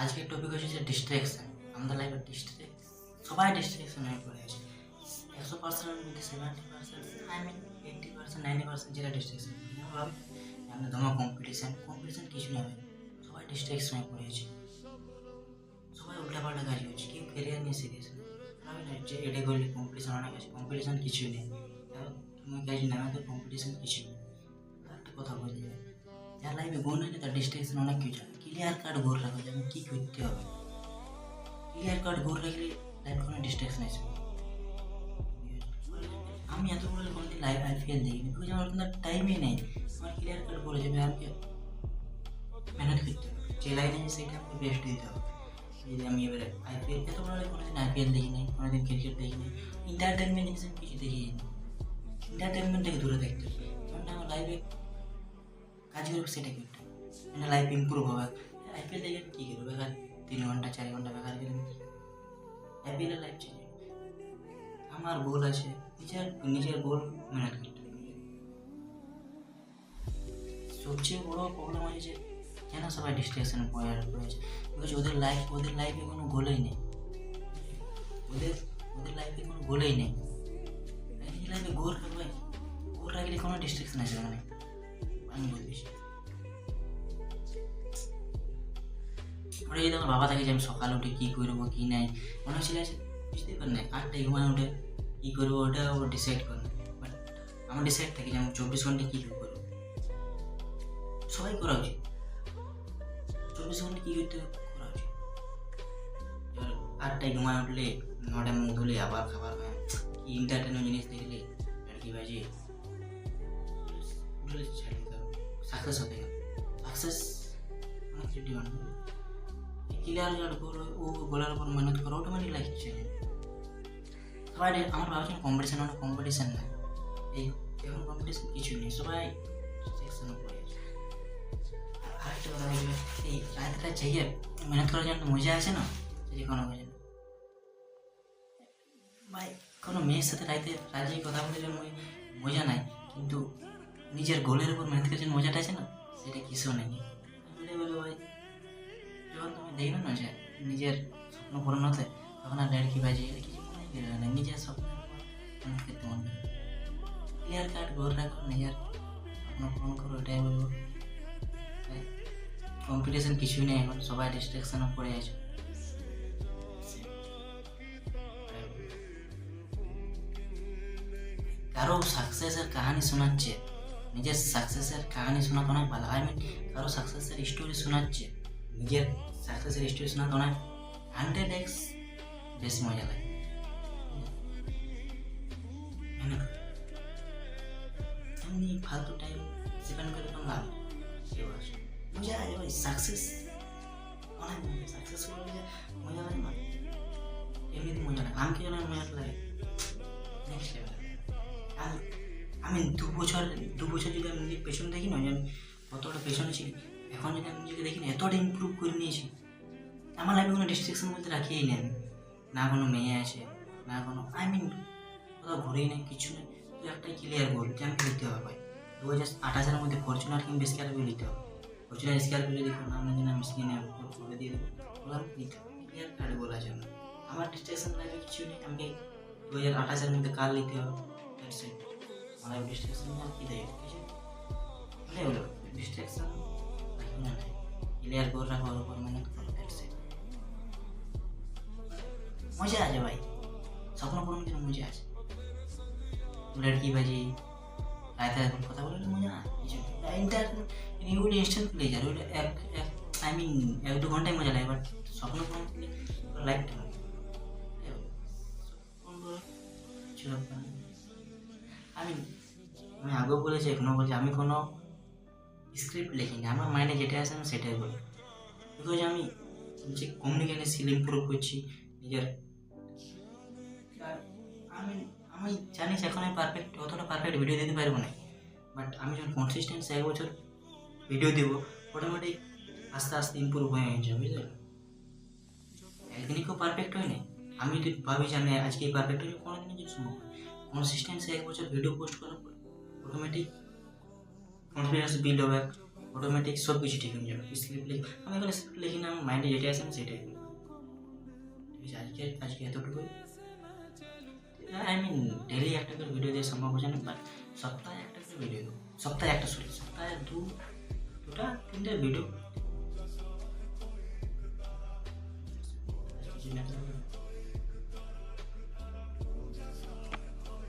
আজকের টপিক হচ্ছে যে ডিস্ট্রাকশন। আমাদের লাইফে সবাই ডিস্ট্রাকশন হয়ে পড়ে আছে। 100%-এর মধ্যে 70%, আই মিন 80%, 90% যেটা ডিস্ট্রাকশন। ভাবি আমরা তোমার কম্পিটিশন কিছু না হবে, সবাই ডিস্ট্রাকশন হয়ে পড়ে আছে। সবাই উল্টাপাল্টা কাজ করছে, কেউ ক্যারিয়ার নিয়ে সিরিয়াস নেই। ভাবি না যে এটা করলে কম্পিটিশন অনেক আছে, কম্পিটিশন কিছুই নেই। তুমি কাজ নামে তো কম্পিটিশন কিছু নেই। একটা কথা বলতে যাই, যার লাইফে গোল হয়নি তার ডিস্ট্রাকশন অনেক কিছু। ক্লিয়ার কাট গোল রাখো যে আমি কী করতে হবে। ক্লিয়ার কাট গোল রাখলে লাইফে কোনো ডিস্ট্রাকশন আসবে না। আমি এত বলে কোনোদিন লাইভ আইপিএল দেখিনি, বিকজ আমার কিন্তু টাইমই নেই। আমার ক্লিয়ার কাট গোল যাবে, আমাকে মেহনত করতে হবে, যে লাইনে সেইটা আমাকে বেস্ট দিতে হবে। যদি আমি এবারে আইপিএল এত বলে কোনোদিন আইপিএল দেখি নাই, কোনোদিন ক্রিকেট দেখি নাই, এন্টারটেনমেন্ট জিনিস আমি কিছু দেখি নি। এন্টারটেনমেন্ট থেকে দূরে থাকতে হবে। কারণ আমার লাইফে কাজ করবে সেটা করতে হবে, মানে লাইফ ইম্প্রুভ হবে। আইপিএল দেখে কী করবো, বেকার 3 ঘন্টা 4 ঘন্টা বেকার গেলে আইপিএলের লাইফ চেঞ্জ। আমার গোল আছে, নিজের গোল মেহনত করতে হবে। সবচেয়ে বড় প্রবলেম আছে যে কেন সবাই ডিস্ট্রাকশনে পড়েছে, বিকজ ওদের লাইফে কোনো গোলেই নেই। ওদের লাইফে কোনো গোলেই নেই। নিজের লাইফে গোল রাখবে, গোল রাখলে কোনো ডিস্ট্রাকশন আসবে না। আমি বলছি ওরা যদি আমার বাবা থাকে যে আমি সকালে উঠে কী করবো কী নাই, মনে হচ্ছিল বুঝতেই পারি না 8টায় ঘুমায় উঠে কী করবো ওটা ও ডিসাইড করে না। বাট আমার ডিসাইড থাকে যে আমি 24 ঘন্টা কী করবো। সবাই করা উচিত, 24 ঘন্টা কী করতে করা উচিত। এবার 8টায় ঘুমায় উঠলে 9টায় মুখ ধুলে আবার খাবার কি এন্টারটেনমেন্ট জিনিস দেখলে আর কি বাজে উঠলে ছেড়ে দিতে হবে। সাকসেস হতে গেলে সাকসেস অনেক কিছু ডিমান্ড করে। ক্লিয়ার কাট গোল, ও গোলের উপর মেহনত করো, অটোমেটিক লাইফ চলে। সবাই আমার ভাবছেন কম্পিটিশন, অনেক কম্পিটিশন না, এই এখন কম্পিটিশন কিছু নেই, সবাই সেকশনে পড়ে আছে। আরেকটা কথা দেখবে, এই রাতটা চাইয়ে মেহনত করার জন্য মজা আছে না, যে কোনো মজা না ভাই। কোনো মেয়ের সাথে রাতে কথা বলে জন্য মজা নাই, কিন্তু নিজের গোলের উপর মেহনত করার জন্য মজাটা আছে না, সেটা কিছু নেই। বলে ভাই যখন তুমি দেখবে না যে নিজের স্বপ্ন পূরণ হতে, তখন আর লড়কি বাজি কিছু মনে করবে না, নিজের স্বপ্ন পূরণ করতে মন করবে। ক্লিয়ার কাট গোল রাখো, নিজের স্বপ্ন পূরণ করো, এটাই বলবো। কম্পিটিশন কিছুই নেই এখন, সবাই ডিস্ট্রাকশনে পড়ে আছে। কারো সাকসেসের কাহিনী শোনাচ্ছে, নিজের সাকসেসের কাহিনী শোনাতে অনেক ভালো। আই মিন কারো সাকসেসের স্টোরি শোনাচ্ছে, নিজের সাকসেসের স্টোরি শোনাতে অনেক 100x বেশি মজা লাগে। এমনি ফালতু টাইম স্পেন্ড করে কোনো লাভ মজা আছে ভাই। সাকসেস অনেক সাকসেস করলে মজা লাগে না, এমনিতে মজা লাগে। আমাকে যেন মজা লাগে নেক্সট লেভেল। আমি 2 বছর যদি আমি নিজের পেছনে দেখি না, যে আমি কতটা পেছনে ছিলি, এখন যদি আমি নিজেকে দেখি না এতটা ইম্প্রুভ করে নিয়েছি। আমার লাইফে কোনো ডিস্ট্রাকশন বলতে রাখিয়েই নেন, না কোনো মেয়ে আছে, না কোনো আই মিন কোথাও ঘুরেই নেই, কিছু নেই। তো একটাই ক্লিয়ার গোল যে আমি লিখতে হবে ভাই 2028-এর মধ্যে ফরচুনার কিংবা স্করপিও নিতে হবে। ফরচুনার স্করপিও দেখো না, আমি যেন আমি স্ক্রিনে করে দিয়ে দেবো, ওগুলো আমি নিতে হবে। ক্লিয়ার কার্ড গোল আছে আমার ডিস্ট্রাকশন লাইফে কিছু নেই। আমাকে 2028-এর মধ্যে কার নিতে হবে, আমার ডিস্ট্রাকশন আর কি দেয় কিছু মানে হলো ডিস্ট্রাকশন রাখি না, ক্লিয়ার গোল রাখো, ওর উপর মেহনত করো, মজা আছে ভাই। স্বপ্ন পূরণ কিন্তু মজা আছে। লড়কি বাজি রাতে এখন কথা বলে মজা না কিছু ওইটা ইনস্ট্যান্ট প্লেজার, ওইটা আই মিন 1-2 ঘন্টায় মজা লাগে। বাট স্বপ্ন পূরণ করলে লাইফটা লাগে। আমি আগেও বলেছি, এখনও বলছি, আমি কোনো স্ক্রিপ্ট লিখিনি, আমার মাইন্ডে যেটা আছে আমি সেটাই বলি। বিকজ আমি যে কমিউনিকেশন স্কিল ইম্প্রুভ করছি নিজের। আমি জানি যে এখন আমি অতটা পারফেক্ট ভিডিও দিতে পারবো না, বাট আমি যখন কনসিস্টেন্সি 1 বছর ভিডিও দেবো, অটোমেটিক আস্তে আস্তে ইম্প্রুভ হয়ে যাবে, বুঝলে। একদিনই কেউ পারফেক্ট হয় না। আমি যদি ভাবি যে আমি আজকে পারফেক্ট হলে কোনো দিনই কিছু সম্ভব না। কনসিস্টেন্সি 1 বছর ভিডিও পোস্ট করার পর অটোমেটিক কনফিডেন্স বিল্ড হবে, অটোমেটিক সব কিছু ঠিক হয়ে যাবে। স্ক্রিপ্ট লিখি আমি এখন স্ক্রিপ্ট লিখি না, আমার মাইন্ডে যেটা আছে আমি সেটাই লিখি। ঠিক আছে, আজকে এতটুকুই। আই মিন ডেলি একটা করে ভিডিও দেওয়া সম্ভব হচ্ছে না, বাট সপ্তাহে একটা করে ভিডিও দেবো। সপ্তাহে দুটা তিনটে ভিডিও।